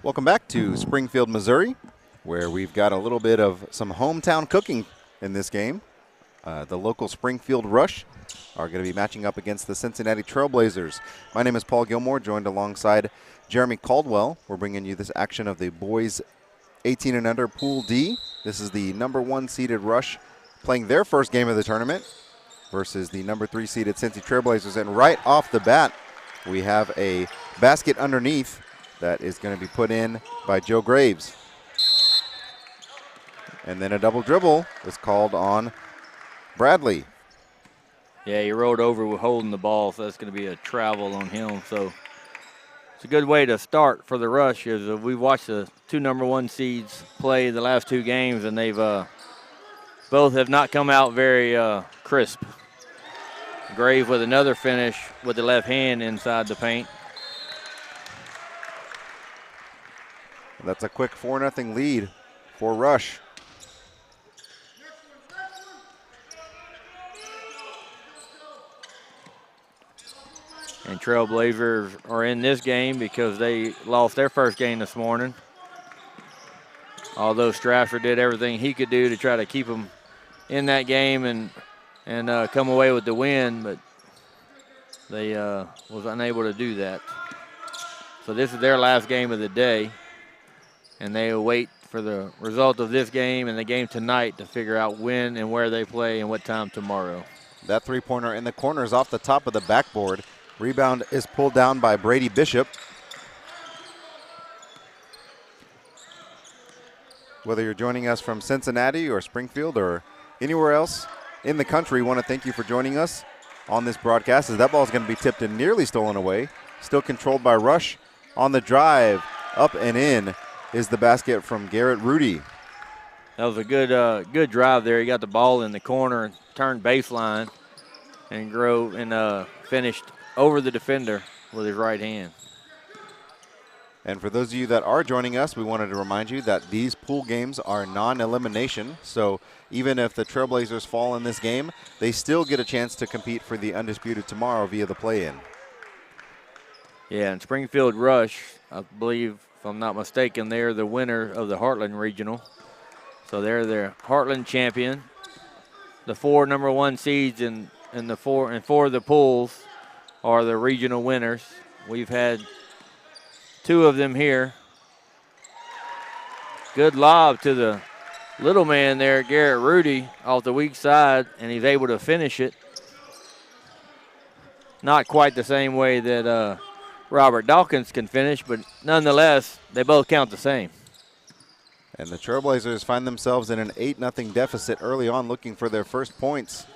Welcome back to Springfield, Missouri, where we've got a little bit of some hometown cooking in this game. The local Springfield Rush are going to be matching up against the Cincinnati Trailblazers. My name is Paul Gilmore, joined alongside Jeremy Caldwell. We're bringing you this action of the boys 18 and under Pool D. This is the number 1 seeded Rush playing their first game of the tournament versus the number 3 seeded Cincy Trailblazers. And right off the bat, we have a basket underneath that is going to be put in by Joe Graves. And then a double dribble is called on Bradley. Yeah, he rolled over with holding the ball, so that's going to be a travel on him. So it's a good way to start for the Rush. Is we've watched the 2 number 1 seeds play the last 2 games, and they've both have not come out very crisp. Graves with another finish with the left hand inside the paint. That's a quick 4-0 lead for Rush. And Trailblazers are in this game because they lost their first game this morning. Although Strasser did everything he could do to try to keep them in that game and come away with the win, but they was unable to do that. So this is their last game of the day, and they will wait for the result of this game and the game tonight to figure out when and where they play and what time tomorrow. That three-pointer in the corner is off the top of the backboard. Rebound is pulled down by Brady Bishop. Whether you're joining us from Cincinnati or Springfield or anywhere else in the country, we want to thank you for joining us on this broadcast, as that ball is going to be tipped and nearly stolen away. Still controlled by Rush on the drive. Up and in is the basket from Garrett Rudy. That was a good drive there. He got the ball in the corner and turned baseline and finished over the defender with his right hand. And for those of you that are joining us, we wanted to remind you that these pool games are non-elimination. So even if the Trailblazers fall in this game, they still get a chance to compete for the undisputed tomorrow via the play-in. Yeah, and Springfield Rush, I believe, if I'm not mistaken, they're the winner of the Heartland Regional. So they're their Heartland champion. The 4 number 1 seeds in 4 of the pools are the regional winners. We've had 2 of them here. Good lob to the little man there, Garrett Rudy, off the weak side, and he's able to finish it. Not quite the same way that Robert Dawkins can finish, but nonetheless, they both count the same. And the Trailblazers find themselves in an 8-0 deficit early on, looking for their first points.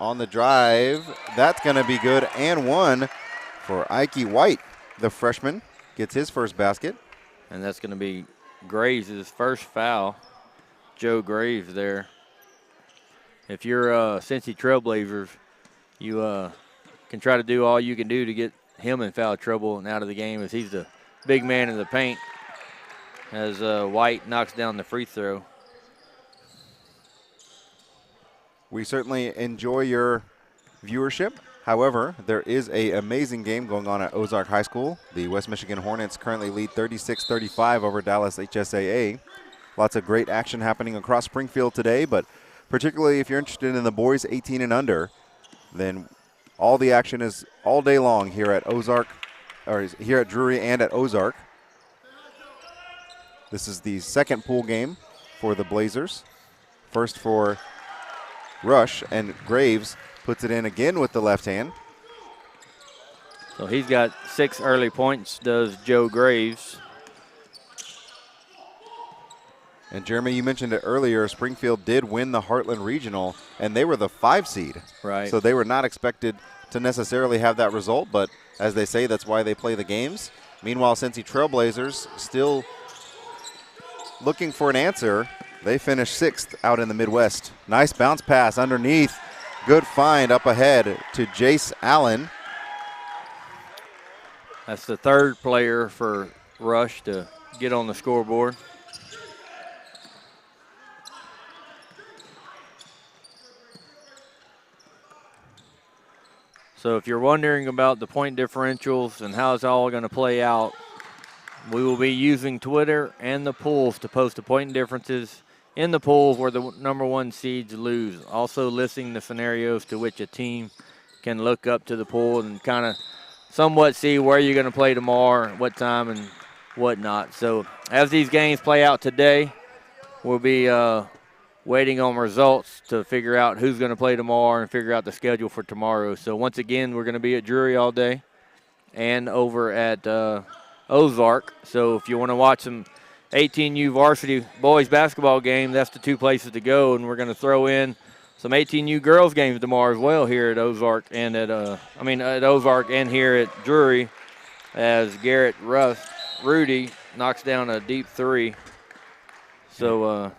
On the drive, that's going to be good, and one for Ike White. The freshman gets his first basket. And that's going to be Graves' first foul. Joe Graves there. If you're Cincy Trailblazers, you can try to do all you can do to get him in foul trouble and out of the game, as he's the big man in the paint as White knocks down the free throw. We certainly enjoy your viewership. However, there is an amazing game going on at Ozark High School. The West Michigan Hornets currently lead 36-35 over Dallas HSAA. Lots of great action happening across Springfield today, but particularly if you're interested in the boys 18 and under, then all the action is all day long here at Ozark, or here at Drury and at Ozark. This is the second pool game for the Blazers. First for Rush, and Graves puts it in again with the left hand. So he's got 6 early points, does Joe Graves. And Jeremy, you mentioned it earlier, Springfield did win the Heartland Regional, and they were the 5 seed. Right. So they were not expected to necessarily have that result, but as they say, that's why they play the games. Meanwhile, Cincy Trailblazers still looking for an answer. They finished 6th out in the Midwest. Nice bounce pass underneath. Good find up ahead to Jace Allen. That's the 3rd player for Rush to get on the scoreboard. So if you're wondering about the point differentials and how it's all going to play out, we will be using Twitter and the pools to post the point differences in the pools where the #1 seeds lose. Also listing the scenarios to which a team can look up to the pool and kind of somewhat see where you're going to play tomorrow, what time, and whatnot. So as these games play out today, we'll be waiting on results to figure out who's going to play tomorrow and figure out the schedule for tomorrow. So once again, we're going to be at Drury all day and over at Ozark. So if you want to watch some 18U varsity boys basketball game, that's the two places to go. And we're going to throw in some 18U girls games tomorrow as well here at Ozark and at Ozark and here at Drury, as Garrett Rudy knocks down a deep three. So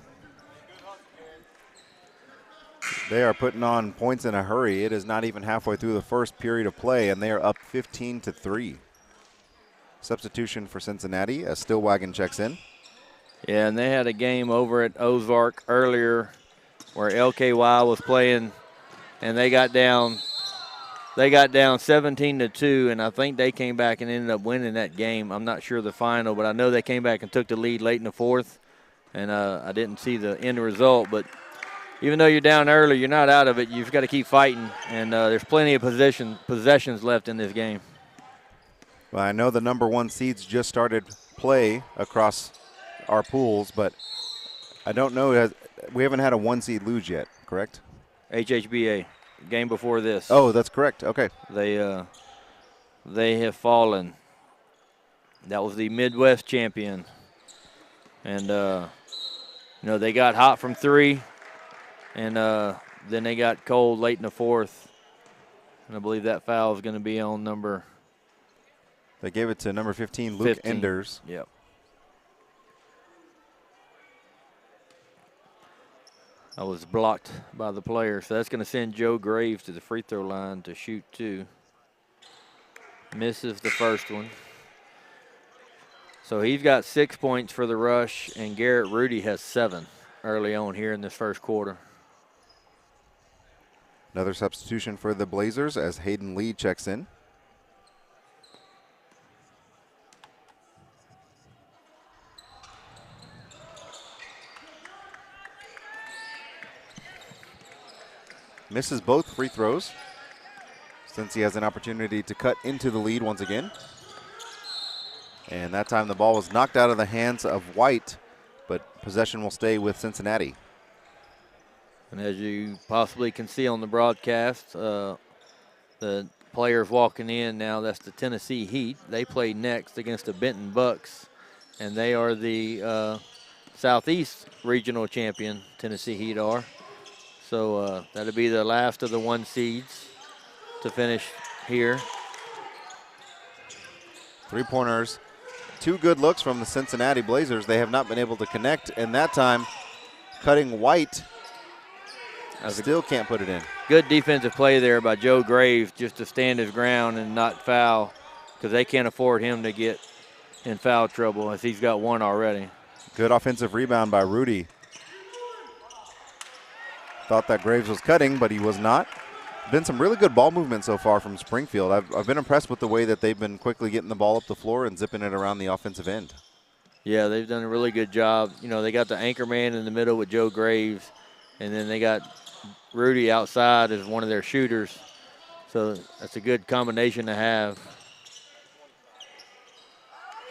they are putting on points in a hurry. It is not even halfway through the first period of play, and they are up 15-3. Substitution for Cincinnati as Stillwagon checks in. Yeah, and they had a game over at Ozark earlier where LKY was playing, and they got down 17-2, and I think they came back and ended up winning that game. I'm not sure the final, but I know they came back and took the lead late in the fourth, and I didn't see the end result. But even though you're down early, you're not out of it. You've got to keep fighting, and there's plenty of possessions left in this game. Well, I know the #1 seeds just started play across our pools, but I don't know. We haven't had a 1 seed lose yet, correct? HHBA, game before this. Oh, that's correct. Okay. They have fallen. That was the Midwest champion. And, they got hot from three, and then they got cold late in the fourth. And I believe that foul is going to be on number. They gave it to number 15, Luke Enders. Yep. I was blocked by the player, so that's going to send Joe Graves to the free throw line to shoot two. Misses the first one. So he's got 6 points for the Rush, and Garrett Rudy has 7 early on here in this first quarter. Another substitution for the Blazers as Hayden Lee checks in. Misses both free throws since he has an opportunity to cut into the lead once again. And that time the ball was knocked out of the hands of White, but possession will stay with Cincinnati. And as you possibly can see on the broadcast, the players walking in now, that's the Tennessee Heat. They play next against the Benton Bucks, and they are the Southeast Regional Champion, Tennessee Heat are. So that'll be the last of the 1 seeds to finish here. 3-pointers, 2 good looks from the Cincinnati Blazers. They have not been able to connect, and that time cutting White still can't put it in. Good defensive play there by Joe Graves just to stand his ground and not foul, because they can't afford him to get in foul trouble as he's got 1 already. Good offensive rebound by Rudy. Thought that Graves was cutting, but he was not. Been some really good ball movement so far from Springfield. I've been impressed with the way that they've been quickly getting the ball up the floor and zipping it around the offensive end. Yeah, they've done a really good job. They got the anchor man in the middle with Joe Graves, and then they got Rudy outside as one of their shooters. So that's a good combination to have.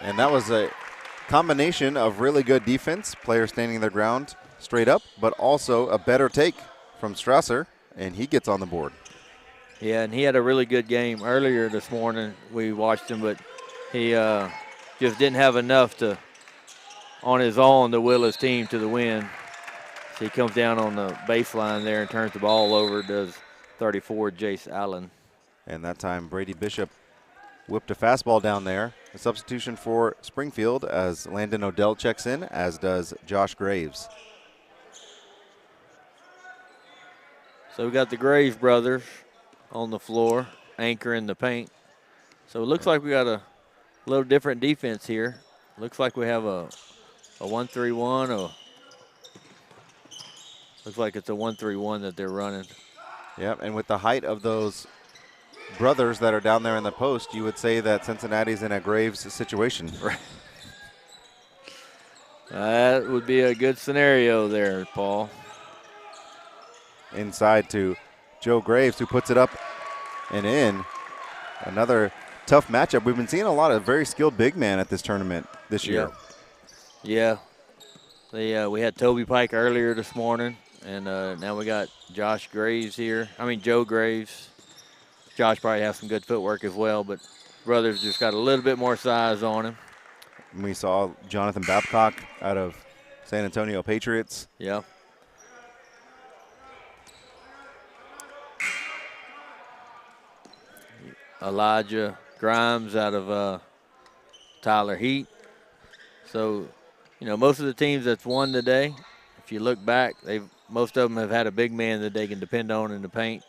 And that was a combination of really good defense, players standing their ground straight up, but also a better take from Strasser, and he gets on the board. Yeah, and he had a really good game earlier this morning. We watched him, but he just didn't have enough on his own to will his team to the win. So he comes down on the baseline there and turns the ball over, does 34, Jace Allen. And that time Brady Bishop whipped a fastball down there. A substitution for Springfield as Landon Odell checks in, as does Josh Graves. So we got the Graves brothers on the floor, anchoring the paint. So it looks like we got a little different defense here. Looks like we have a 1-3-1. Looks like it's a 1-3-1 that they're running. Yeah, and with the height of those brothers that are down there in the post, you would say that Cincinnati's in a Graves situation. That would be a good scenario there, Paul. Inside to Joe Graves, who puts it up and in. Another tough matchup. We've been seeing a lot of very skilled big men at this tournament this year. Yeah. We had Toby Pike earlier this morning, and now we got Josh Graves here. Joe Graves. Josh probably has some good footwork as well, but brothers just got a little bit more size on him. And we saw Jonathan Babcock out of San Antonio Patriots. Yeah. Elijah Grimes out of Tyler Heat. So, most of the teams that's won today, if you look back, most of them have had a big man that they can depend on in the paint.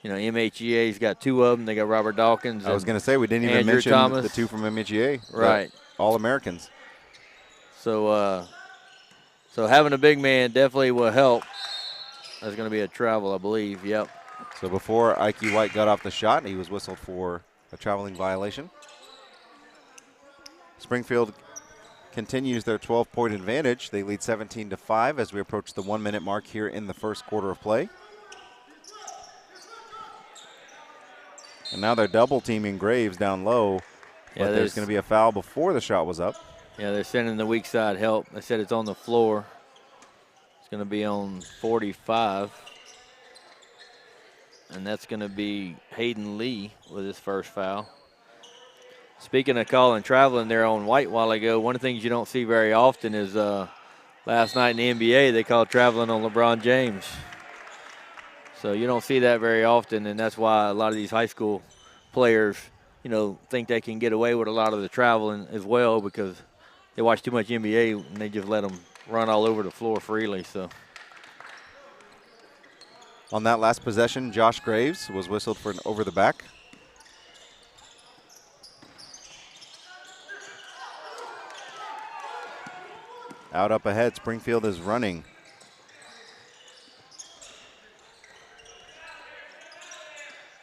MHEA's got 2 of them. They got Robert Dawkins. I was going to say, we didn't even Andrew mention Thomas. the 2 from MHEA. Right. All-Americans. So having a big man definitely will help. There's going to be a travel, I believe. Yep. So before Ike White got off the shot, he was whistled for a traveling violation. Springfield continues their 12-point advantage. They lead 17-5 as we approach the 1-minute mark here in the first quarter of play. And now they're double teaming Graves down low, but there's going to be a foul before the shot was up. Yeah, they're sending the weak side help. They said it's on the floor. It's going to be on 45. And that's going to be Hayden Lee with his first foul. Speaking of calling traveling there on White a while ago, one of the things you don't see very often is last night in the NBA, they called traveling on LeBron James. So you don't see that very often, and that's why a lot of these high school players, think they can get away with a lot of the traveling as well because they watch too much NBA and they just let them run all over the floor freely. So on that last possession, Josh Graves was whistled for an over the back. Out up ahead, Springfield is running.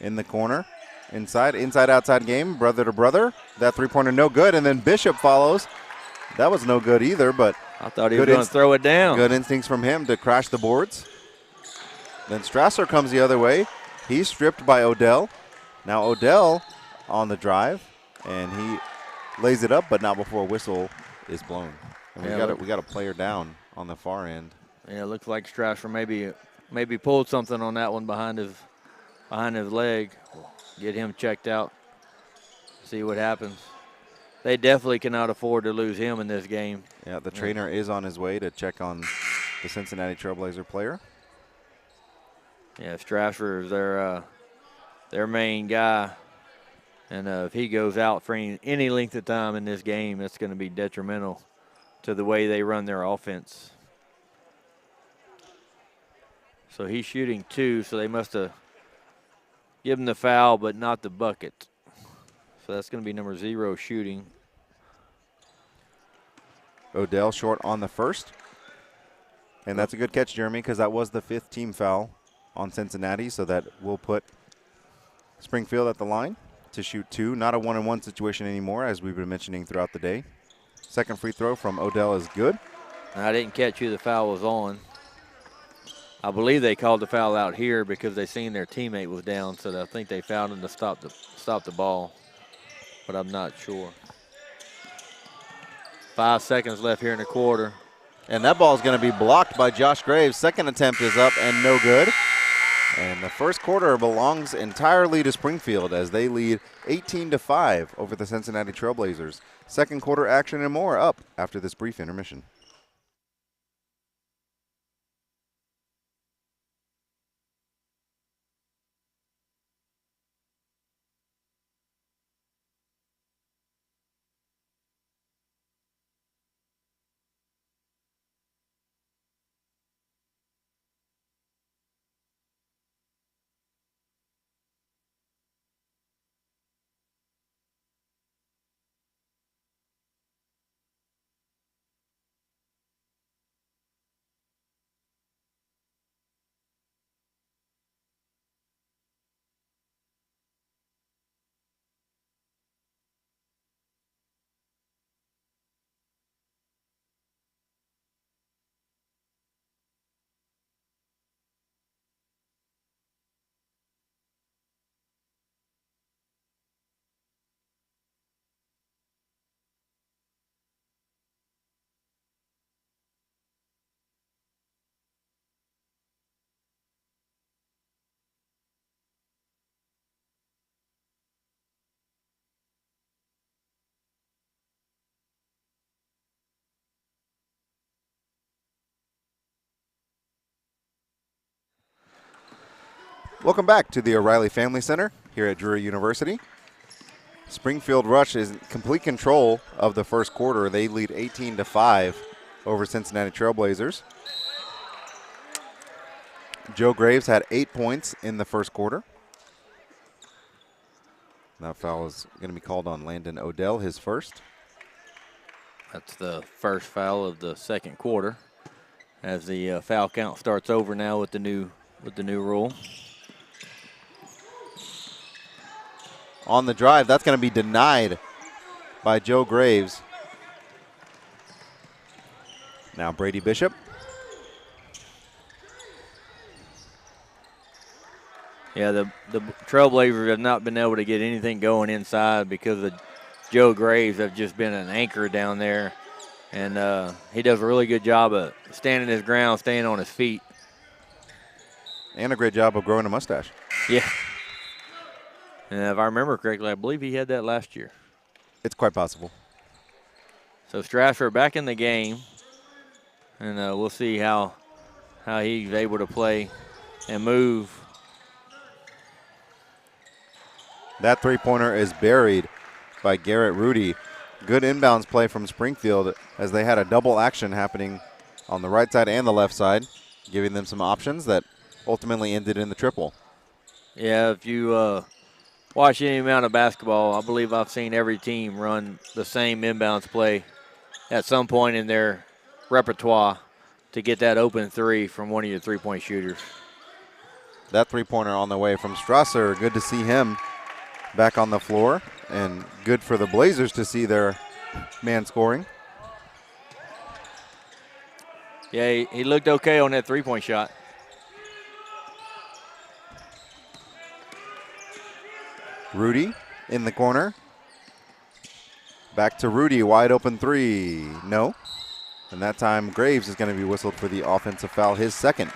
In the corner, inside, outside game, brother to brother. That three-pointer no good, and then Bishop follows. That was no good either, but I thought he was going to throw it down. Good instincts from him to crash the boards. Then Strasser comes the other way. He's stripped by Odell. Now Odell on the drive, and he lays it up, but not before a whistle is blown. And we got a player down on the far end. Yeah, it looks like Strasser maybe pulled something on that one behind his leg. Get him checked out. See what happens. They definitely cannot afford to lose him in this game. Yeah, the trainer is on his way to check on the Cincinnati Trailblazer player. Yeah, Strasser is their main guy. And if he goes out for any length of time in this game, it's going to be detrimental to the way they run their offense. So he's shooting 2, so they must have given the foul, but not the bucket. So that's going to be number 0 shooting. Odell short on the first. And that's a good catch, Jeremy, because that was the 5th team foul on Cincinnati, so that will put Springfield at the line to shoot 2. Not a 1-on-1 situation anymore, as we've been mentioning throughout the day. Second free throw from Odell is good. I didn't catch who the foul was on. I believe they called the foul out here because they seen their teammate was down, so I think they fouled him to stop the ball, but I'm not sure. 5 seconds left here in the quarter. And that ball is going to be blocked by Josh Graves. Second attempt is up and no good. And the first quarter belongs entirely to Springfield as they lead 18-5 over the Cincinnati Trailblazers. Second quarter action and more up after this brief intermission. Welcome back to the O'Reilly Family Center here at Drury University. Springfield Rush is in complete control of the first quarter. They lead 18-5 over Cincinnati Trailblazers. Joe Graves had 8 points in the first quarter. That foul is going to be called on Landon Odell, his first. That's the first foul of the second quarter, as the foul count starts over now with the new rule. On the drive, that's going to be denied by Joe Graves. Now Brady Bishop. Yeah, the Trailblazers have not been able to get anything going inside because of Joe Graves have just been an anchor down there. And he does a really good job of standing his ground, staying on his feet. And a great job of growing a mustache. Yeah. And if I remember correctly, I believe he had that last year. It's quite possible. So Strasser back in the game. And we'll see how he's able to play and move. That three-pointer is buried by Garrett Rudy. Good inbounds play from Springfield as they had a double action happening on the right side and the left side, giving them some options that ultimately ended in the triple. Yeah, if you watch any amount of basketball, I believe I've seen every team run the same inbounds play at some point in their repertoire to get that open three from one of your three-point shooters. That three-pointer on the way from Strasser. Good to see him back on the floor, and good for the Blazers to see their man scoring. Yeah, he looked okay on that three-point shot. Rudy in the corner. Back to Rudy, wide open three. No. And that time Graves is going to be whistled for the offensive foul, his second.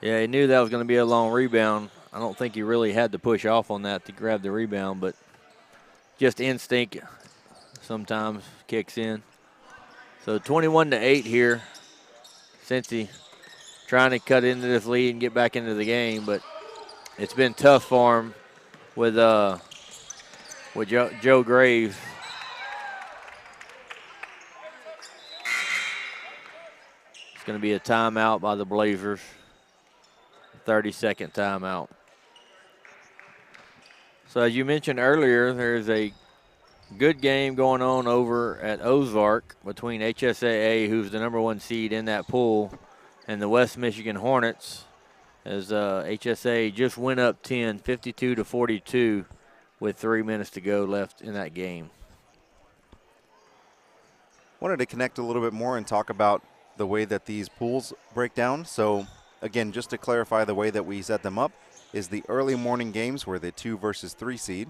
Yeah, he knew that was going to be a long rebound. I don't think he really had to push off on that to grab the rebound, but just instinct sometimes kicks in. So 21-8 here. Cincy trying to cut into this lead and get back into the game, but it's been tough for him with Joe Graves. It's going to be a timeout by the Blazers. 30-second timeout. So as you mentioned earlier, there's a good game going on over at Ozark between HSAA, who's the #1 seed in that pool, and the West Michigan Hornets, as HSA just went up 10, 52-42, with 3 minutes to go left in that game. Wanted to connect a little bit more and talk about the way that these pools break down. So again, just to clarify, the way that we set them up is the early morning games were the 2 versus 3 seed,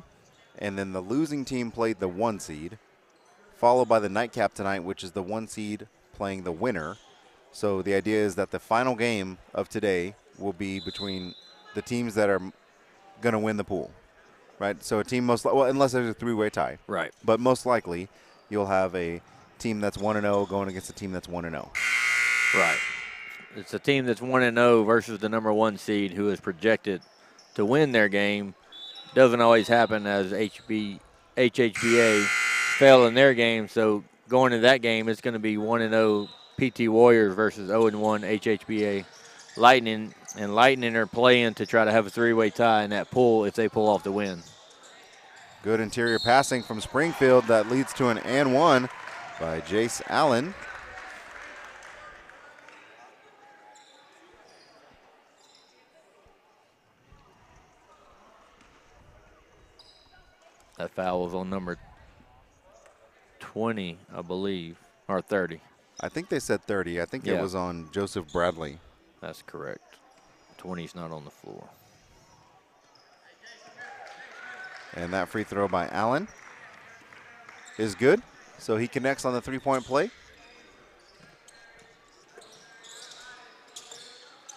and then the losing team played the 1 seed, followed by the nightcap tonight, which is the 1 seed playing the winner. So the idea is that the final game of today will be between the teams that are going to win the pool, right? So a team unless there's a 3-way tie. Right. But most likely you'll have a team that's 1-0 going against a team that's 1-0. Right. It's a team that's 1-0 versus the #1 seed who is projected to win their game. Doesn't always happen as HHBA fail in their game. So going to that game, it's going to be 1-0 PT Warriors versus 0-1 HHBA Lightning. And Lightning are playing to try to have a 3-way tie in that pool if they pull off the win. Good interior passing from Springfield that leads to an and one by Jace Allen. That foul was on number 20, I believe, or 30. I think they said 30. I think it was on Joseph Bradley. That's correct. 20's not on the floor. And that free throw by Allen is good. So he connects on the three-point play.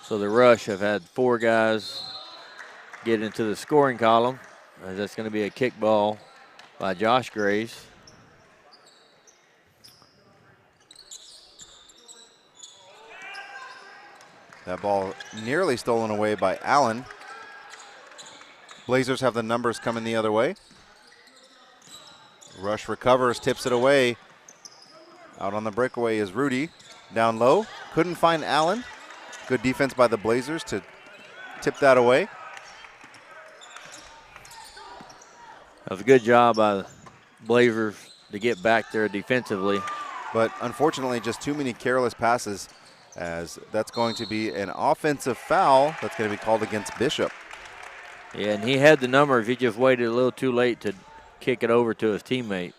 So the Rush have had 4 guys get into the scoring column. That's going to be a kick ball by Josh Graves. That ball nearly stolen away by Allen. Blazers have the numbers coming the other way. Rush recovers, tips it away. Out on the breakaway is Rudy. Down low, couldn't find Allen. Good defense by the Blazers to tip that away. That was a good job by the Blazers to get back there defensively. But unfortunately, just too many careless passes, as that's going to be an offensive foul that's going to be called against Bishop. Yeah, and he had the numbers. He just waited a little too late to kick it over to his teammate.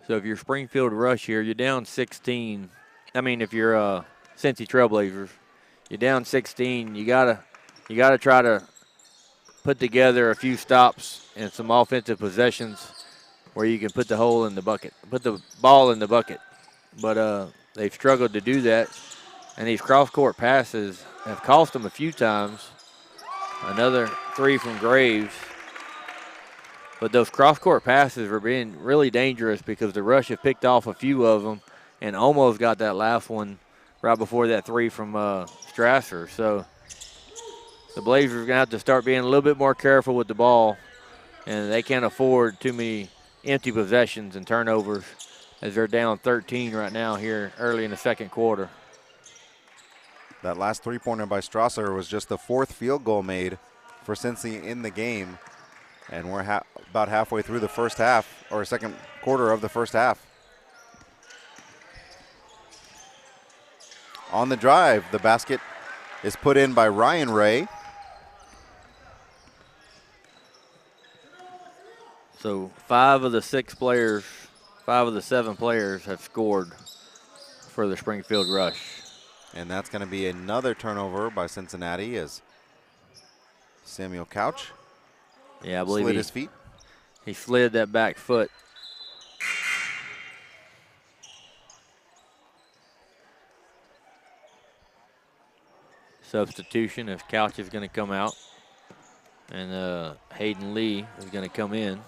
So if you're Springfield Rush here, you're down 16. I mean, if you're Cincy Trailblazers, you're down 16. You gotta try to put together a few stops and some offensive possessions where you can put the hole in the bucket, put the ball in the bucket. But they've struggled to do that, and these cross-court passes have cost them a few times. Another three from Graves. But those cross-court passes were being really dangerous because the Rush have picked off a few of them and almost got that last one right before that three from Strasser. So the Blazers are going to have to start being a little bit more careful with the ball, and they can't afford too many empty possessions and turnovers as they're down 13 right now here early in the second quarter. That last three-pointer by Strasser was just the fourth field goal made for Cincy in the game. And we're about halfway through the first half, or second quarter of the first half. On the drive, the basket is put in by Ryan Ray. So 5 of the 7 players have scored for the Springfield Rush. And that's going to be another turnover by Cincinnati as Samuel Couch I believe slid his feet. He slid that back foot. Substitution if Couch is going to come out. And Hayden Lee is going to come in.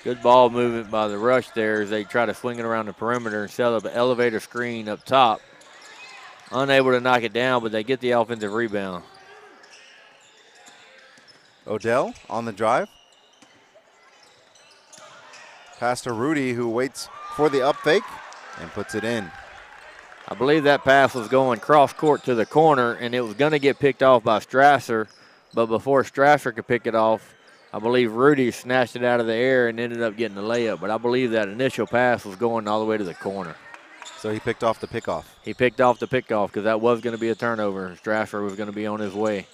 Good ball movement by the Rush there as they try to swing it around the perimeter and set up an elevator screen up top. Unable to knock it down, but they get the offensive rebound. Odell on the drive. Pass to Rudy, who waits for the up fake and puts it in. I believe that pass was going cross court to the corner, and it was going to get picked off by Strasser, but before Strasser could pick it off, I believe Rudy snatched it out of the air and ended up getting the layup, but I believe that initial pass was going all the way to the corner. So he picked off the pickoff. He picked off the pickoff because that was going to be a turnover. Strasser was going to be on his way.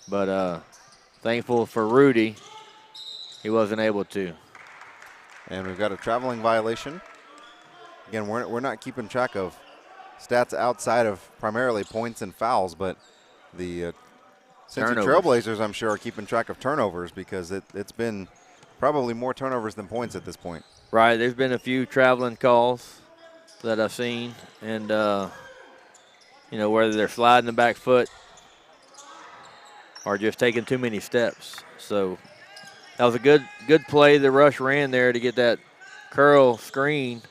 But thankful for Rudy, he wasn't able to. And we've got a traveling violation. Again, we're not keeping track of stats outside of primarily points and fouls, but the Cincy Trailblazers, I'm sure, are keeping track of turnovers because it's been probably more turnovers than points at this point. Right, there's been a few traveling calls that I've seen, and whether they're sliding the back foot or just taking too many steps. So that was a good play the Rush ran there to get that curl screen,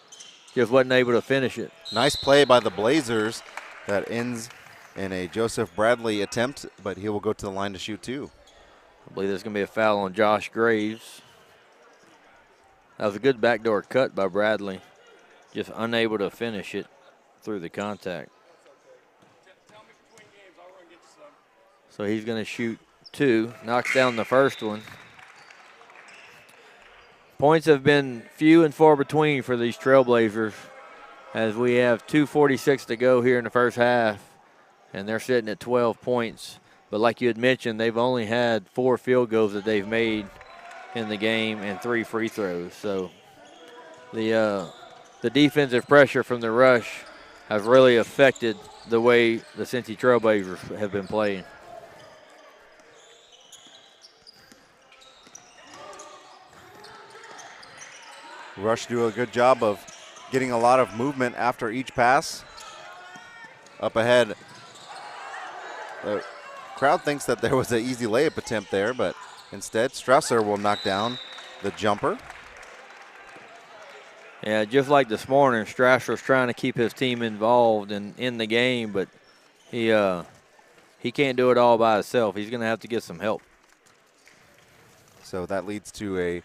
just wasn't able to finish it. Nice play by the Blazers that ends in a Joseph Bradley attempt, but he will go to the line to shoot two. I believe there's going to be a foul on Josh Graves. That was a good backdoor cut by Bradley, just unable to finish it through the contact. So he's going to shoot two, knocks down the first one. Points have been few and far between for these Trailblazers as we have 2:46 to go here in the first half, and they're sitting at 12 points. But like you had mentioned, they've only had 4 field goals that they've made in the game and 3 free throws. So the defensive pressure from the Rush has really affected the way the Cincy Trailblazers have been playing. Rush do a good job of getting a lot of movement after each pass. Up ahead. The crowd thinks that there was an easy layup attempt there, but instead Strasser will knock down the jumper. Yeah, just like this morning, Strasser's trying to keep his team involved and in the game, but he can't do it all by himself. He's going to have to get some help. So that leads to a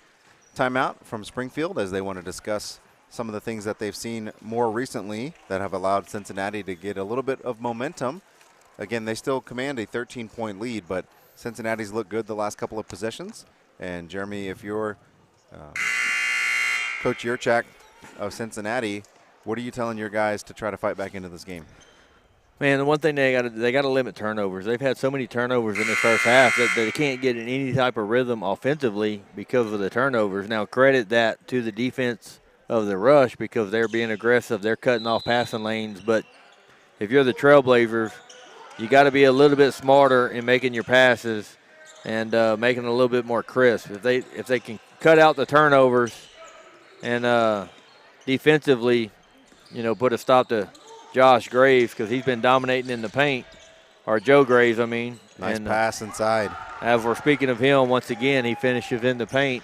timeout from Springfield as they want to discuss some of the things that they've seen more recently that have allowed Cincinnati to get a little bit of momentum. Again, they still command a 13-point lead, but Cincinnati's looked good the last couple of possessions. And, Jeremy, if you're Coach Yurchak of Cincinnati, what are you telling your guys to try to fight back into this game? Man, the one thing they got to limit turnovers. They've had so many turnovers in the first half that they can't get in any type of rhythm offensively because of the turnovers. Now, credit that to the defense of the Rush because they're being aggressive. They're cutting off passing lanes. But if you're the Trailblazers, you got to be a little bit smarter in making your passes and making it a little bit more crisp. If they can cut out the turnovers and defensively, put a stop to Josh Graves because he's been dominating in the paint, or Joe Graves, I mean. Nice pass inside. As we're speaking of him, once again, he finishes in the paint.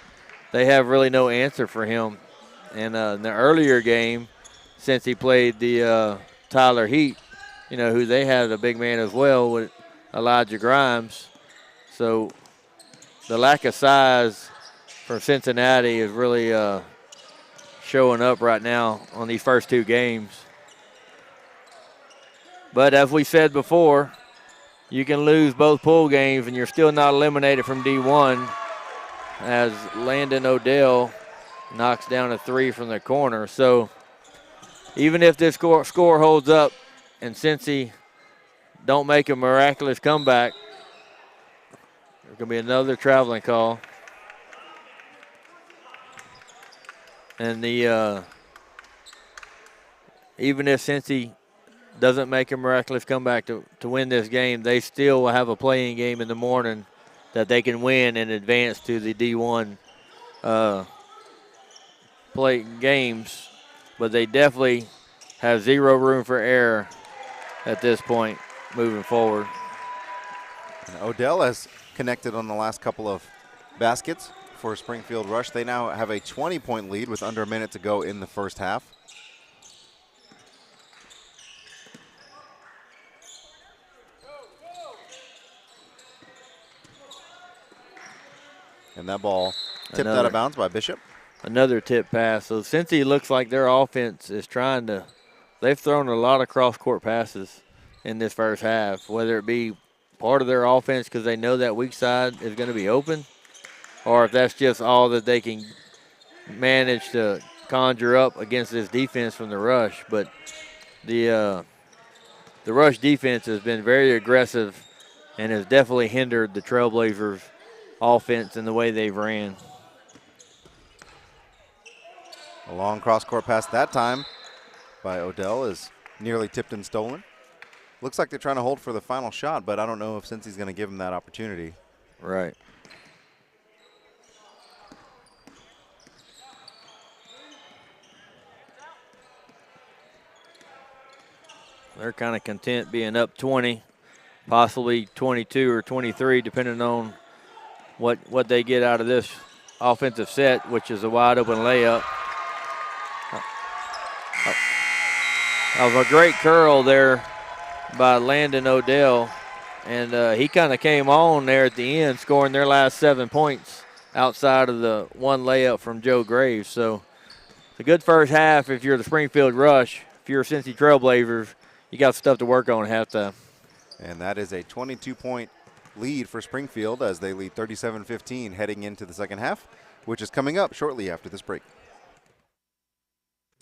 They have really no answer for him. And in the earlier game, since he played the Tyler Heat, who they had a big man as well with Elijah Grimes. So the lack of size for Cincinnati is really showing up right now on these first two games. But as we said before, you can lose both pool games and you're still not eliminated from D1 as Landon Odell knocks down a three from the corner. So even if this score holds up and Cincy don't make a miraculous comeback, there's going to be another traveling call. And even if Cincy doesn't make a miraculous comeback to win this game, they still will have a playing game in the morning that they can win and advance to the D1 play games. But they definitely have zero room for error at this point moving forward. And Odell has connected on the last couple of baskets for Springfield Rush. They now have a 20-point lead with under a minute to go in the first half. And that ball tipped out of bounds by Bishop. Another tip pass. So Cincy looks like their offense is trying to – they've thrown a lot of cross-court passes in this first half, whether it be part of their offense because they know that weak side is going to be open, or if that's just all that they can manage to conjure up against this defense from the Rush. But the Rush defense has been very aggressive and has definitely hindered the Trailblazers' offense in the way they've ran. A long cross-court pass that time by Odell is nearly tipped and stolen. Looks like they're trying to hold for the final shot, but I don't know if Cincy's going to give him that opportunity. Right. They're kind of content being up 20, possibly 22 or 23, depending on what they get out of this offensive set, which is a wide-open layup. That was a great curl there by Landon Odell, and he kind of came on there at the end, scoring their last 7 points outside of the one layup from Joe Graves. So it's a good first half if you're the Springfield Rush. If you're Cincy Trailblazers, you got stuff to work on at halftime. And that is a 22-point lead for Springfield as they lead 37-15 heading into the second half, which is coming up shortly after this break.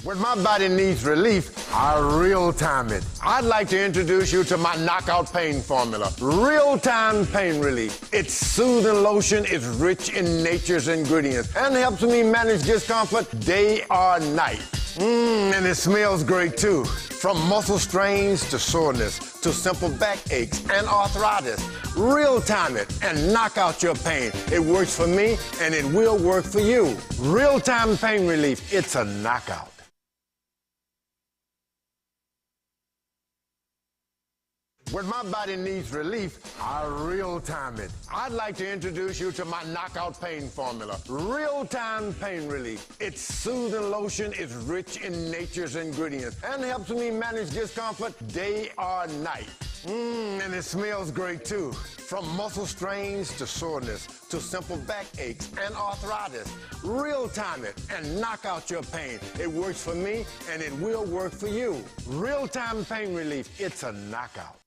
When my body needs relief, I real-time it. I'd like to introduce you to my knockout pain formula, real-time pain relief. Its soothing lotion is rich in nature's ingredients and helps me manage discomfort day or night. And it smells great too. From muscle strains to soreness to simple back aches and arthritis, real-time it and knock out your pain. It works for me and it will work for you. Real-time pain relief, it's a knockout. When my body needs relief, I real-time it. I'd like to introduce you to my knockout pain formula. Real-time pain relief. It's soothing lotion, it's rich in nature's ingredients, and helps me manage discomfort day or night. And it smells great too. From muscle strains to soreness to simple back aches and arthritis. Real-time it and knock out your pain. It works for me and it will work for you. Real-time pain relief, it's a knockout.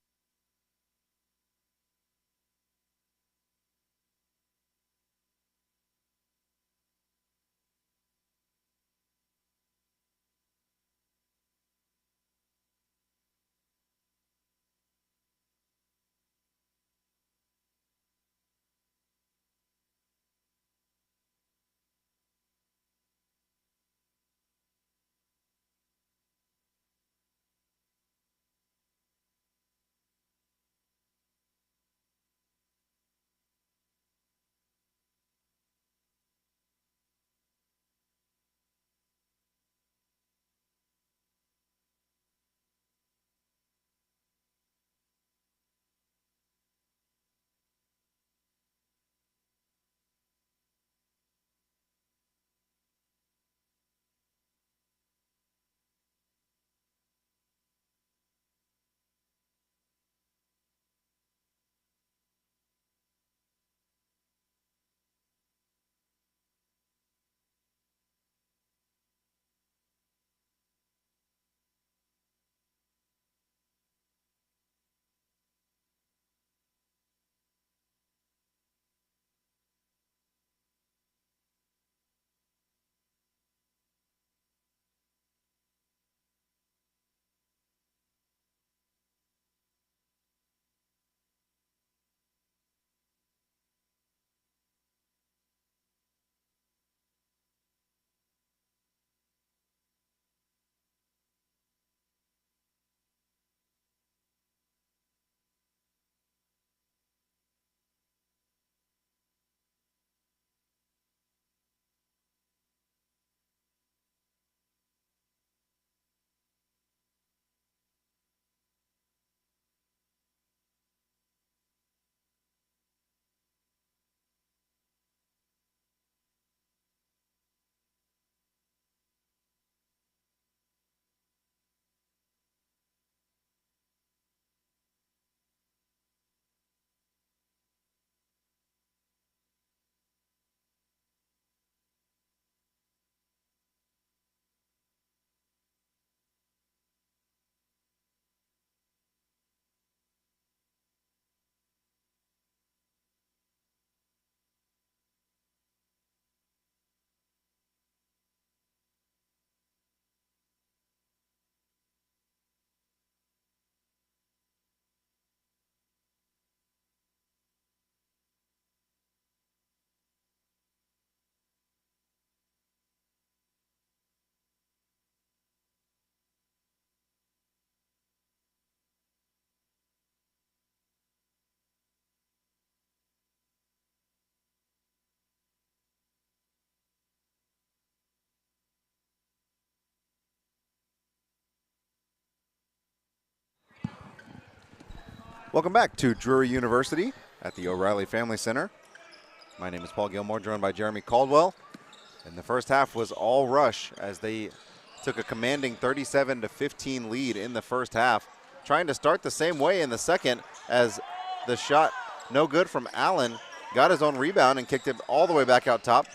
Welcome back to Drury University at the O'Reilly Family Center. My name is Paul Gilmore, joined by Jeremy Caldwell. And the first half was all rush as they took a commanding 37-15 lead in the first half, trying to start the same way in the second as the shot no good from Allen, got his own rebound and kicked it all the way back out top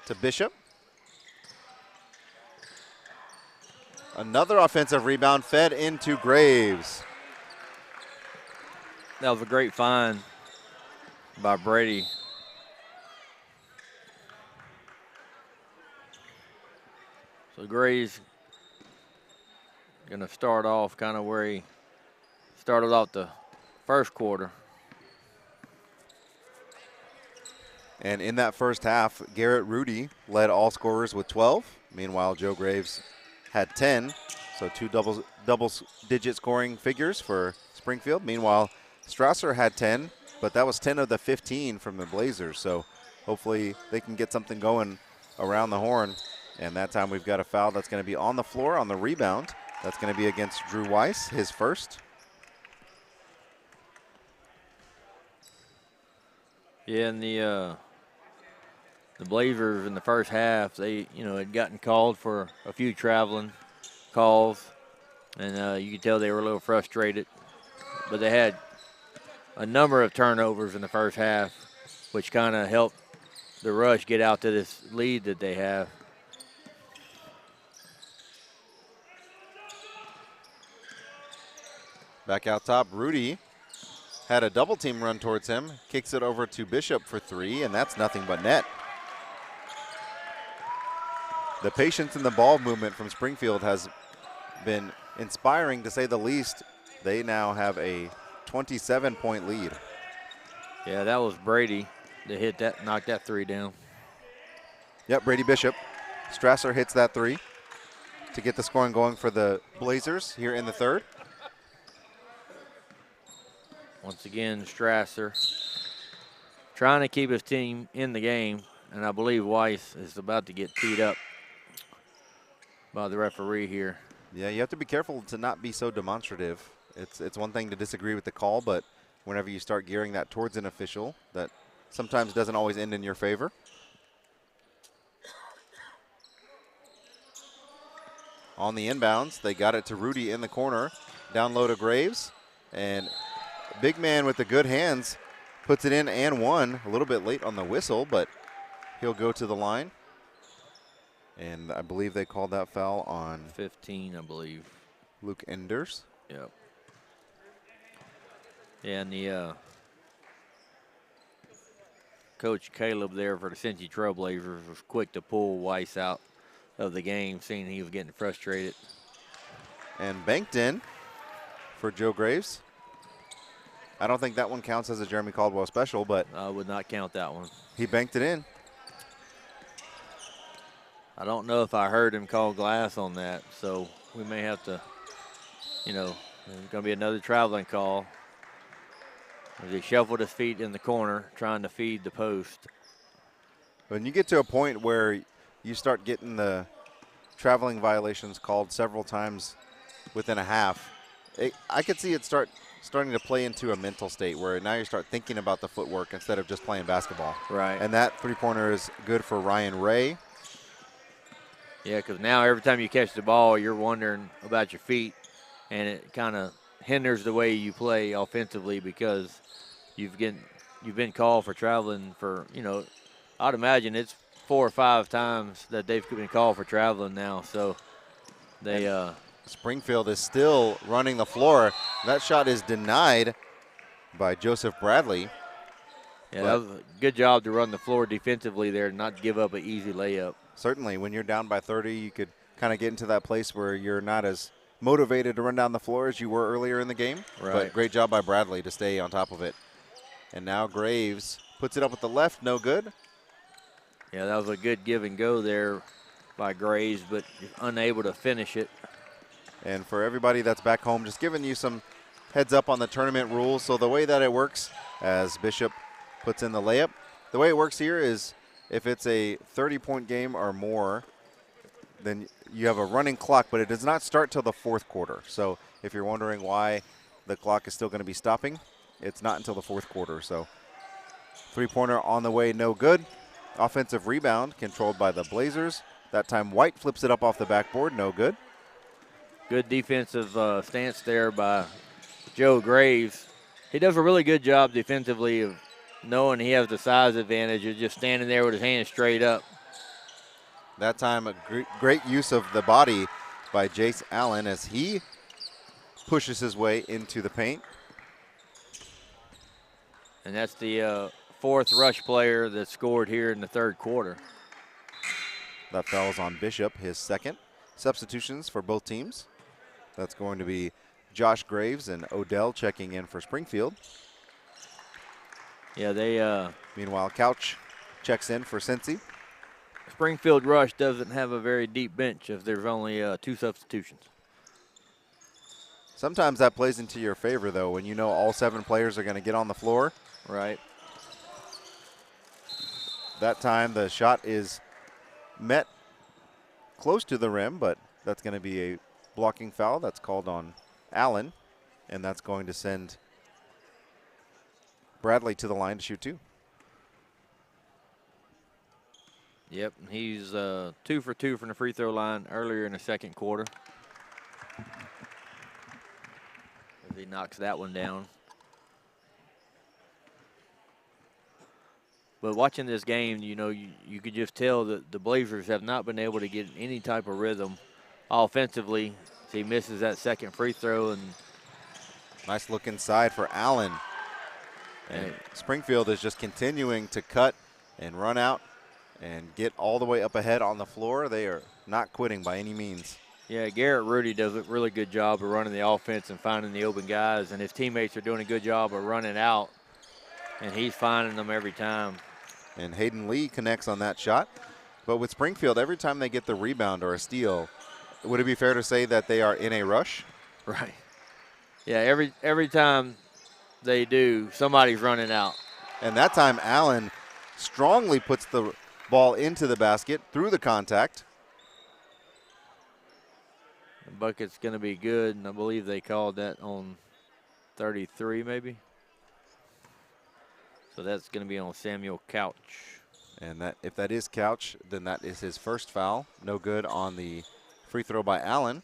to Bishop. Another offensive rebound fed into Graves. That was a great find by Brady. So Graves going to start off kind of where he started off the first quarter. And in that first half, Garrett Rudy led all scorers with 12. Meanwhile, Joe Graves had 10, so two double-digit scoring figures for Springfield. Meanwhile, Strasser had 10, but that was 10 of the 15 from the Blazers. So hopefully they can get something going around the horn. And that time we've got a foul that's going to be on the floor on the rebound. That's going to be against Drew Weiss, his first. Yeah, and the Blazers in the first half, they had gotten called for a few traveling calls, and you could tell they were a little frustrated. But they had a number of turnovers in the first half, which kind of helped the Rush get out to this lead that they have. Back out top, Rudy had a double team run towards him, kicks it over to Bishop for 3, and that's nothing but net. The patience in the ball movement from Springfield has been inspiring, to say the least. They now have a 27-point lead. Yeah, that was Brady that knocked that 3 down. Yep, Brady Bishop. Strasser hits that 3 to get the scoring going for the Blazers here in the third. Once again, Strasser trying to keep his team in the game, and I believe Weiss is about to get teed up by the referee here. Yeah, you have to be careful to not be so demonstrative. It's one thing to disagree with the call, but whenever you start gearing that towards an official, that sometimes doesn't always end in your favor. On the inbounds, they got it to Rudy in the corner. Down low to Graves, and big man with the good hands puts it in and one. A little bit late on the whistle, but he'll go to the line. And I believe they called that foul on 15, I believe. Luke Enders. Yep. Yeah, and the Coach Caleb there for the Cincinnati Trailblazers was quick to pull Weiss out of the game, seeing he was getting frustrated. And banked in for Joe Graves. I don't think that one counts as a Jeremy Caldwell special, but I would not count that one. he banked it in. I don't know if I heard him call glass on that, so we may have to, there's going to be another traveling call. As he shuffled his feet in the corner, trying to feed the post. When you get to a point where you start getting the traveling violations called several times within a half, I could see it starting to play into a mental state where now you start thinking about the footwork instead of just playing basketball. Right. And that three-pointer is good for Ryan Ray. Yeah, because now every time you catch the ball, you're wondering about your feet, and it kind of hinders the way you play offensively because you've been called for traveling for, I'd imagine it's 4 or 5 times that they've been called for traveling now. So they Springfield is still running the floor. That shot is denied by Joseph Bradley. Yeah, that was a good job to run the floor defensively there, not give up an easy layup. Certainly, when you're down by 30, you could kind of get into that place where you're not as motivated to run down the floor as you were earlier in the game. Right. But great job by Bradley to stay on top of it. And now Graves puts it up with the left, no good. Yeah, that was a good give and go there by Graves, but unable to finish it. And for everybody that's back home, just giving you some heads up on the tournament rules. So the way that it works, as Bishop puts in the layup, the way it works here is if it's a 30-point game or more, then you have a running clock, but it does not start till the fourth quarter. So if you're wondering why the clock is still going to be stopping, it's not until the fourth quarter. So three-pointer on the way, no good. Offensive rebound controlled by the Blazers. That time White flips it up off the backboard, no good. Good defensive stance there by Joe Graves. He does a really good job defensively of knowing he has the size advantage of just standing there with his hands straight up. That time a great use of the body by Jace Allen as he pushes his way into the paint. And that's the fourth Rush player that scored here in the third quarter. That fouls on Bishop, his second. Substitutions for both teams. That's going to be Josh Graves and Odell checking in for Springfield. Yeah, they Meanwhile, Couch checks in for Cincy. Springfield Rush doesn't have a very deep bench if there's only 2 substitutions. Sometimes that plays into your favor, though, when you know all 7 players are going to get on the floor. Right. That time the shot is met close to the rim, but that's going to be a blocking foul. That's called on Allen, and that's going to send Bradley to the line to shoot 2. Yep, he's 2 for 2 from the free throw line earlier in the second quarter. As he knocks that one down. But watching this game, you know, you could just tell that the Blazers have not been able to get any type of rhythm offensively. So he misses that second free throw. And nice look inside for Allen. And Springfield is just continuing to cut and run out and get all the way up ahead on the floor. They are not quitting by any means. Yeah, Garrett Rudy does a really good job of running the offense and finding the open guys, and his teammates are doing a good job of running out, and he's finding them every time. And Hayden Lee connects on that shot. But with Springfield, every time they get the rebound or a steal, would it be fair to say that they are in a rush? Right. Yeah, every time they do, somebody's running out. And that time, Allen strongly puts the ball into the basket through the contact. The bucket's going to be good, and I believe they called that on 33 maybe. So that's going to be on Samuel Couch. And that, if that is Couch, then that is his first foul. No good on the free throw by Allen.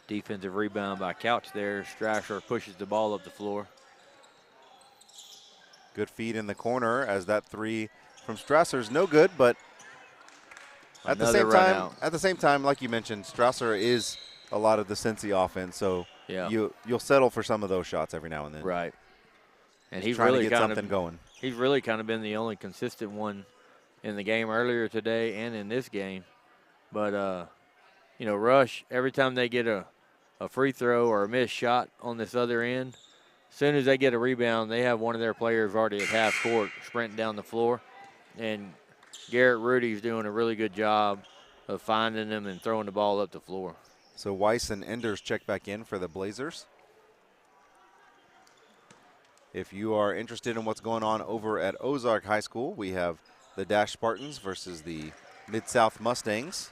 Defensive rebound by Couch there. Strasser pushes the ball up the floor. Good feed in the corner as that three from Strasser's no good, but at the same time, like you mentioned, Strasser is a lot of the Cincy offense, so yeah, you'll settle for some of those shots every now and then. Right. And he's trying really to get something going. He's really kind of been the only consistent one in the game earlier today and in this game. But you know, Rush, every time they get a free throw or a missed shot on this other end, as soon as they get a rebound, they have one of their players already at half court sprinting down the floor. And Garrett Rudy's doing a really good job of finding them and throwing the ball up the floor. So Weiss and Enders check back in for the Blazers. If you are interested in what's going on over at Ozark High School, we have the Dash Spartans versus the Mid-South Mustangs.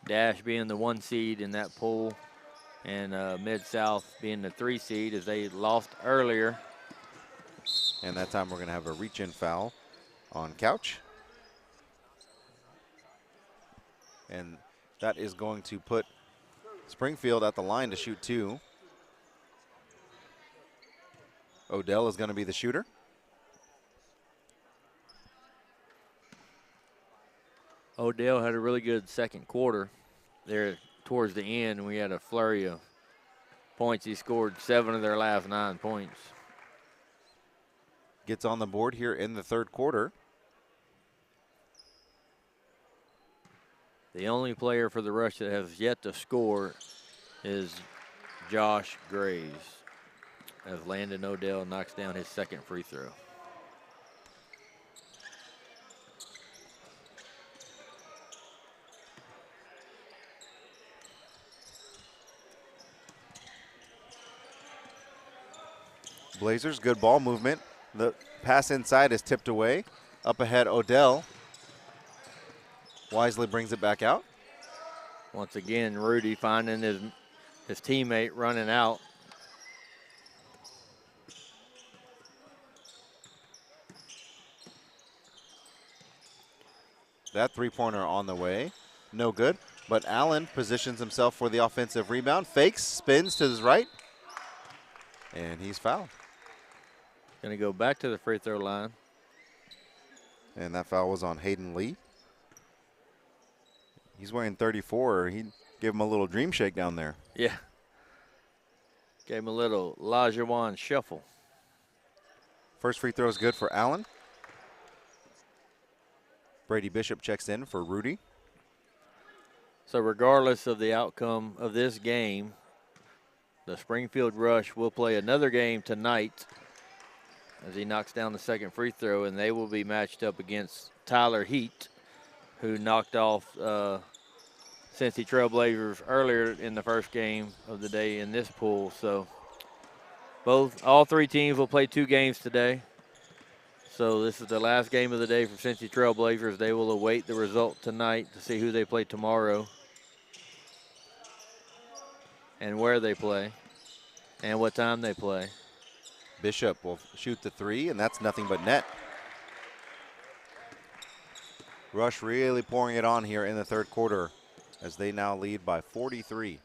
Dash being the 1 seed in that pool, and Mid-South being the 3 seed as they lost earlier. And that time we're going to have a reach-in foul on Couch. And that is going to put Springfield at the line to shoot 2. Odell is going to be the shooter. Odell had a really good second quarter there towards the end, and we had a flurry of points. He scored 7 of their last 9 points. Gets on the board here in the third quarter. The only player for the Rush that has yet to score is Josh Graves, as Landon Odell knocks down his second free throw. Blazers, good ball movement. The pass inside is tipped away. Up ahead, Odell. Wisely brings it back out. Once again, Rudy finding his teammate running out. That three-pointer on the way. No good. But Allen positions himself for the offensive rebound. Fakes, spins to his right. And he's fouled. Going to go back to the free throw line. And that foul was on Hayden Lee. He's wearing 34. He gave him a little dream shake down there. Yeah. Gave him a little Lajuan shuffle. First free throw is good for Allen. Brady Bishop checks in for Rudy. So regardless of the outcome of this game, the Springfield Rush will play another game tonight as he knocks down the second free throw, and they will be matched up against Tyler Heat, who knocked off Cincy Trailblazers earlier in the first game of the day in this pool. So all three teams will play 2 games today. So this is the last game of the day for Cincy Trailblazers. They will await the result tonight to see who they play tomorrow and where they play and what time they play. Bishop will shoot the 3, and that's nothing but net. Rush really pouring it on here in the third quarter as they now lead by 43.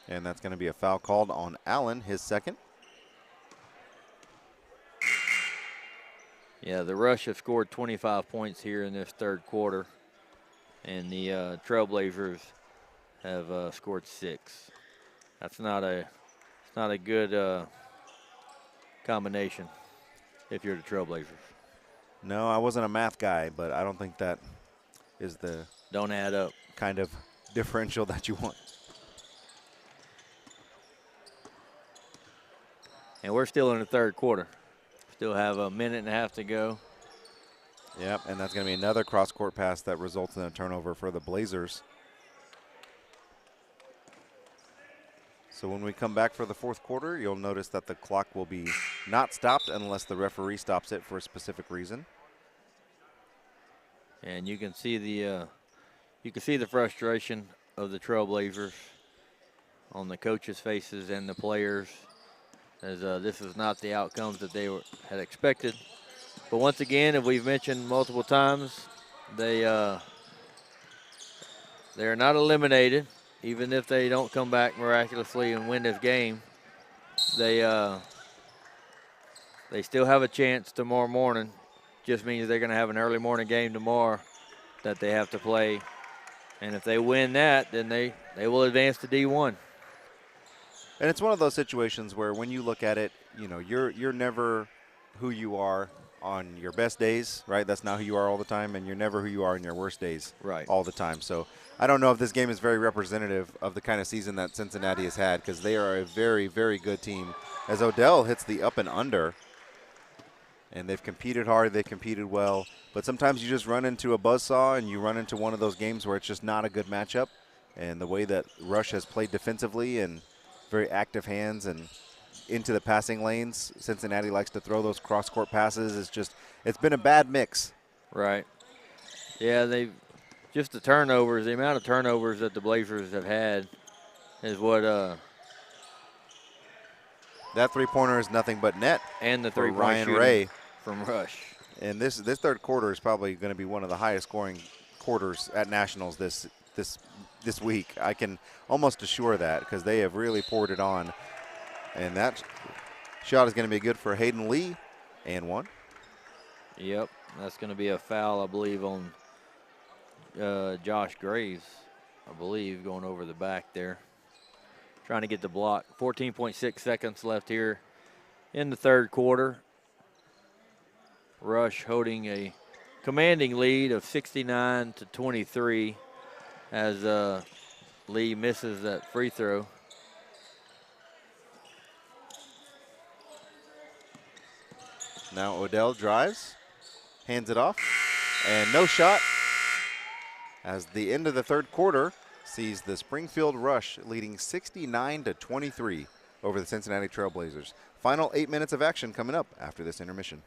And that's going to be a foul called on Allen, his second. Yeah, the Rush have scored 25 points here in this third quarter, and the Trailblazers have scored 6. That's not a good combination if you're the Trailblazers. No, I wasn't a math guy, but I don't think that is the Don't add up. kind of differential that you want. And we're still in the third quarter. Still have a minute and a half to go. Yep, and that's going to be another cross-court pass that results in a turnover for the Blazers. So when we come back for the fourth quarter, you'll notice that the clock will be not stopped unless the referee stops it for a specific reason. And you can see the frustration of the Trailblazers on the coaches' faces and the players, as this is not the outcomes that they had expected. But once again, as we've mentioned multiple times, they're not eliminated. Even if they don't come back miraculously and win this game, they still have a chance tomorrow morning. Just means they're going to have an early morning game tomorrow that they have to play. And if they win that, then they will advance to D1. And it's one of those situations where when you look at it, you know, you're never who you are on your best days, right? That's not who you are all the time, and you're never who you are in your worst days all the time. So I don't know if this game is very representative of the kind of season that Cincinnati has had, because they are a very, very good team. As Odell hits the up and under, and they've competed hard, they've competed well, but sometimes you just run into a buzzsaw and you run into one of those games where it's just not a good matchup. And the way that Rush has played defensively and very active hands and into the passing lanes, Cincinnati likes to throw those cross-court passes. It's been a bad mix. Right. Yeah, just the turnovers, the amount of turnovers that the Blazers have had is what that three-pointer is nothing but net. And the for three-point Ryan shooting Ray from Rush. And this third quarter is probably going to be one of the highest scoring quarters at Nationals this week. I can almost assure that, because they have really poured it on. And that shot is going to be good for Hayden Lee, and one. Yep, that's going to be a foul, I believe, on Josh Graves, I believe, going over the back there. Trying to get the block. 14.6 seconds left here in the third quarter. Rush holding a commanding lead of 69-23 as Lee misses that free throw. Now Odell drives, hands it off, and no shot, as the end of the third quarter sees the Springfield Rush leading 69-23 over the Cincinnati Trailblazers. Final 8 minutes of action coming up after this intermission.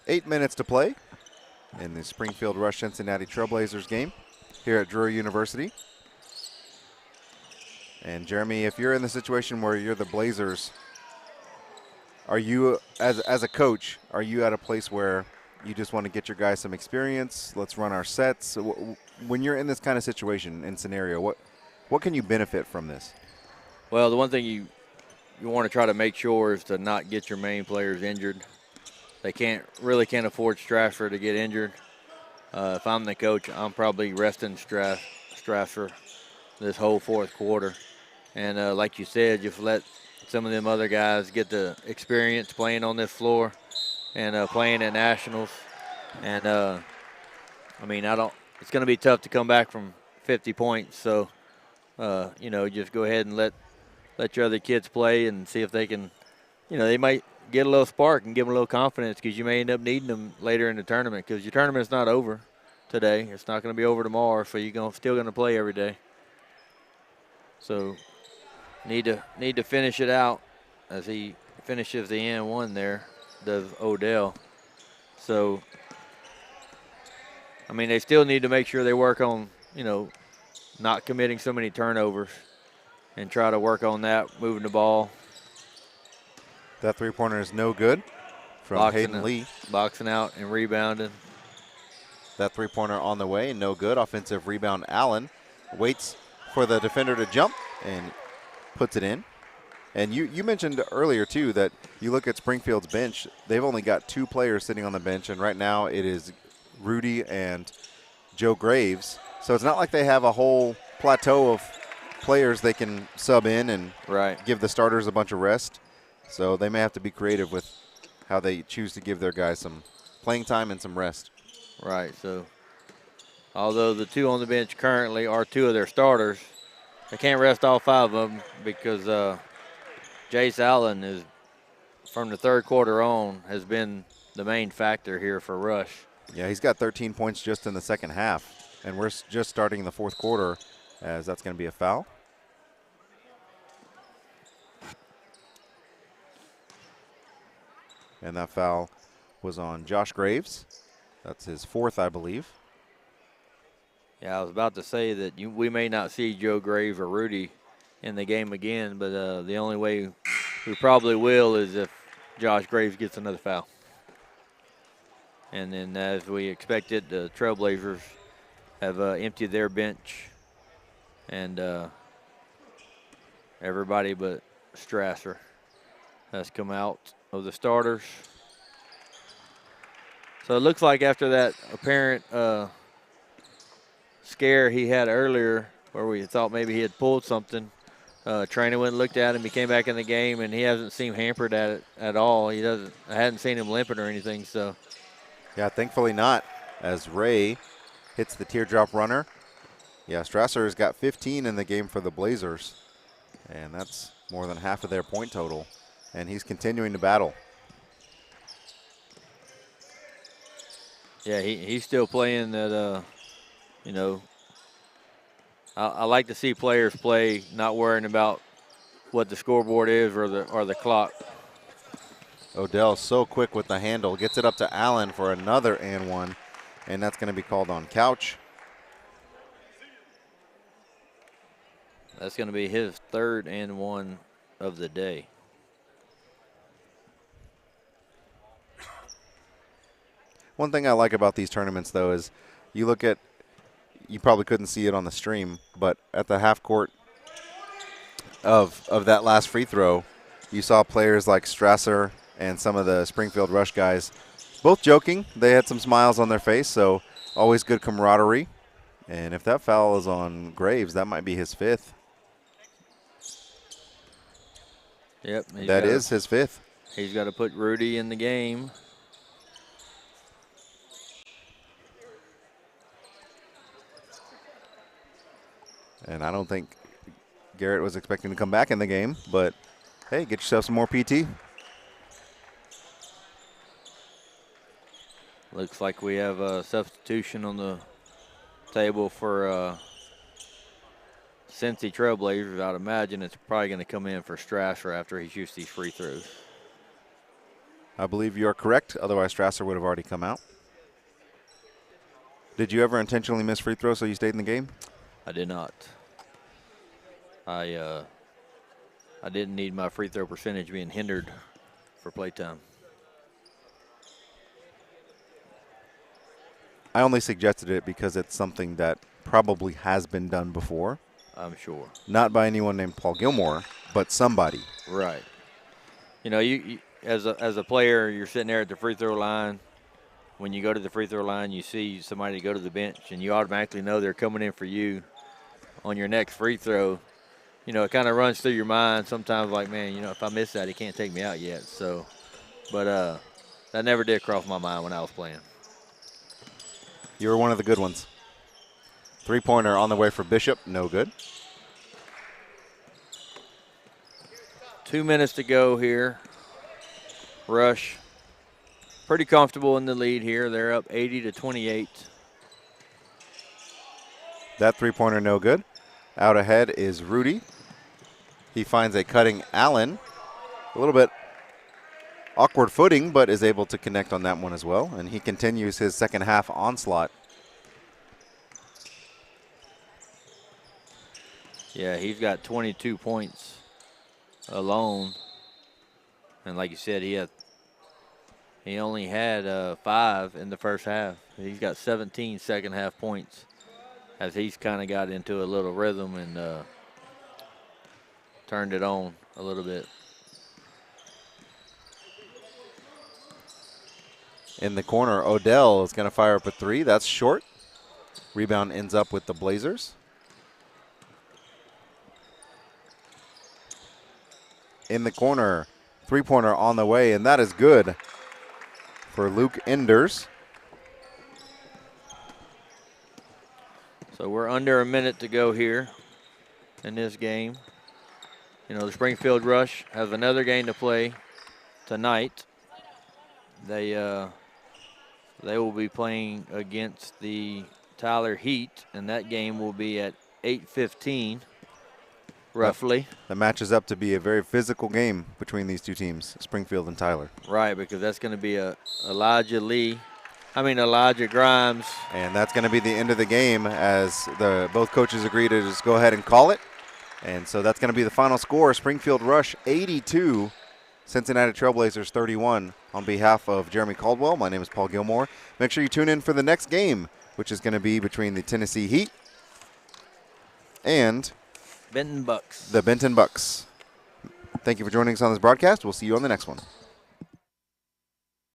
Eight minutes to play in the Springfield Rush Cincinnati Trailblazers game here at Drury University. And Jeremy, if you're in the situation where you're the Blazers, are you, as a coach, are you at a place where you just want to get your guys some experience? Let's run our sets. When you're in this kind of situation and scenario, what can you benefit from this? Well, the one thing you want to try to make sure is to not get your main players injured. They can't afford Strasser to get injured. If I'm the coach, I'm probably resting Strasser this whole fourth quarter. And like you said, just let some of them other guys get the experience playing on this floor and playing at nationals. And I mean, it's going to be tough to come back from 50 points. So, just go ahead and let your other kids play and see if they can, they might get a little spark and give them a little confidence, because you may end up needing them later in the tournament, because your tournament's not over today. It's not going to be over tomorrow, so you're still going to play every day. So need to finish it out as he finishes the N1 there, does Odell. So, I mean, they still need to make sure they work on, not committing so many turnovers and try to work on that, moving the ball. That three-pointer is no good from Hayden Lee. Boxing out and rebounding. That three-pointer on the way, no good. Offensive rebound, Allen waits for the defender to jump and puts it in. And you mentioned earlier, too, that you look at Springfield's bench, they've only got 2 players sitting on the bench, and right now it is Rudy and Joe Graves. So it's not like they have a whole plateau of players they can sub in and give the starters a bunch of rest. So they may have to be creative with how they choose to give their guys some playing time and some rest. Right. So although the 2 on the bench currently are 2 of their starters, they can't rest all 5 of them, because Jace Allen is, from the third quarter on, has been the main factor here for Rush. Yeah, he's got 13 points just in the second half, and we're just starting the fourth quarter, as that's going to be a foul. And that foul was on Josh Graves. That's his 4th, I believe. Yeah, I was about to say that we may not see Joe Graves or Rudy in the game again, but the only way we probably will is if Josh Graves gets another foul. And then, as we expected, the Trailblazers have emptied their bench, and everybody but Strasser has come out of the starters. So it looks like after that apparent scare he had earlier, where we thought maybe he had pulled something, trainer went and looked at him. He came back in the game, and he hasn't seemed hampered at it at all. I hadn't seen him limping or anything. So, yeah, thankfully not, as Ray hits the teardrop runner. Yeah, Strasser has got 15 in the game for the Blazers, and that's more than half of their point total, and he's continuing to battle. Yeah, he's still playing that, I like to see players play not worrying about what the scoreboard is or the clock. Odell so quick with the handle, gets it up to Allen for another and one, and that's going to be called on Couch. That's going to be his 3rd and 1 of the day. One thing I like about these tournaments, though, is you look at, you probably couldn't see it on the stream, but at the half court of that last free throw, you saw players like Strasser and some of the Springfield Rush guys both joking. They had some smiles on their face, so always good camaraderie. And if that foul is on Graves, that might be his 5th. Yep. That is his 5th. He's got to put Rudy in the game. And I don't think Garrett was expecting to come back in the game, but hey, get yourself some more PT. Looks like we have a substitution on the table for Cincy Trailblazers. I'd imagine it's probably going to come in for Strasser after he shoots these free throws. I believe you are correct. Otherwise, Strasser would have already come out. Did you ever intentionally miss free throws so you stayed in the game? I did not. I didn't need my free throw percentage being hindered for playtime. I only suggested it because it's something that probably has been done before. I'm sure. Not by anyone named Paul Gilmore, but somebody. Right. You know, you as a player, you're sitting there at the free throw line. When you go to the free throw line, you see somebody go to the bench, and you automatically know they're coming in for you on your next free throw. You know, it kind of runs through your mind sometimes like, man, you know, if I miss that, he can't take me out yet. So, but that never did cross my mind when I was playing. You were one of the good ones. Three-pointer on the way for Bishop, no good. 2 minutes to go here. Rush pretty comfortable in the lead here. They're up 80-28. That three-pointer no good. Out ahead is Rudy. He finds a cutting Allen. A little bit awkward footing, but is able to connect on that one as well. And he continues his second half onslaught. Yeah, he's got 22 points alone. And like you said, he only had 5 in the first half. He's got 17 second half points as he's kind of got into a little rhythm and turned it on a little bit. In the corner, Odell is going to fire up a three. That's short. Rebound ends up with the Blazers. In the corner, three-pointer on the way, and that is good for Luke Enders. So we're under a minute to go here in this game. You know, the Springfield Rush has another game to play tonight. They will be playing against the Tyler Heat, and that game will be at 8:15, roughly. That matches up to be a very physical game between these two teams, Springfield and Tyler. Right, because that's going to be Elijah Grimes. And that's going to be the end of the game as both coaches agree to just go ahead and call it. And so that's going to be the final score. Springfield Rush 82, Cincinnati Trailblazers 31. On behalf of Jeremy Caldwell, my name is Paul Gilmore. Make sure you tune in for the next game, which is going to be between the Tennessee Heat and Benton Bucks. the Benton Bucks. Thank you for joining us on this broadcast. We'll see you on the next one.